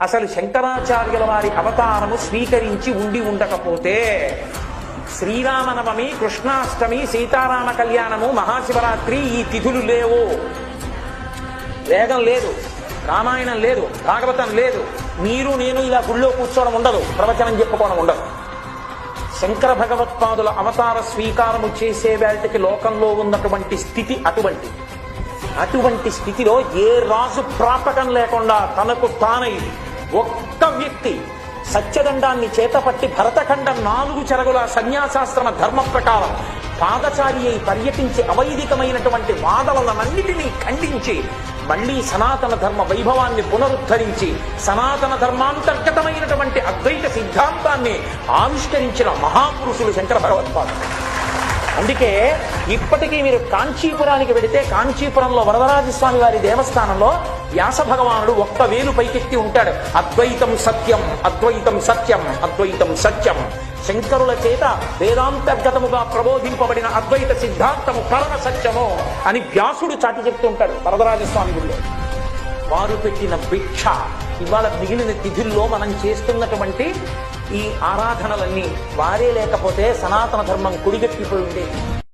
అసలు శంకరాచార్యుల వారి అవతారము స్వీకరించి ఉండి ఉండకపోతే శ్రీరామనవమి, కృష్ణాష్టమి, సీతారామ కళ్యాణము, మహాశివరాత్రి ఈ తిథులు లేవు. వేగం లేదు, రామాయణం లేదు, భాగవతం లేదు, మీరు నేను ఇలా గుళ్ళో కూర్చోవడం ఉండదు, ప్రవచనం చెప్పుకోవడం ఉండదు. శంకర భగవత్పాదుల అవతార స్వీకారము చేసే వేళకి లోకంలో ఉన్నటువంటి స్థితి అటువంటి స్థితిలో ఏ రాజు ప్రాపకం లేకుండా తనకు తానై ఒక్క వ్యక్తి సత్యదండాన్ని చేతపట్టి భరతఖండం 4 చెరగుల సన్యాసాశ్రమ ధర్మ ప్రకారం పాదచారి అయి పర్యటించి అవైదికమైనటువంటి వాదనలన్నిటినీ ఖండించి మళ్లీ సనాతన ధర్మ వైభవాన్ని పునరుద్ధరించి సనాతన ధర్మాంతర్గతమైనటువంటి అద్వైత సిద్ధాంతాన్ని ఆవిష్కరించిన మహాపురుషులు శంకర భగవత్పాదులు. అందుకే ఇప్పటికీ మీరు కాంచీపురానికి వెడితే కాంచీపురంలో వరదరాజస్వామి వారి దేవస్థానంలో వ్యాస భగవానుడు ఒక్క వేలు పైకెత్తి ఉంటాడు. అద్వైతం సత్యం, అద్వైతం సత్యం, అద్వైతం సత్యం. శంకరుల చేత వేదాంతర్గతముగా ప్రబోధింపబడిన అద్వైత సిద్ధాంతము పరమ సత్యము అని వ్యాసుడు చాటి చెప్తూ ఉంటాడు వరదరాజస్వామి గుడిలో. వారు పెట్టిన భిక్ష ఇవాళ మిగిలిన తిథుల్లో మనం చేస్తున్నటువంటి ఈ ఆరాధనలన్నీ వారే లేకపోతే సనాతన ధర్మం కుడిగట్టిపోయి ఉండేది.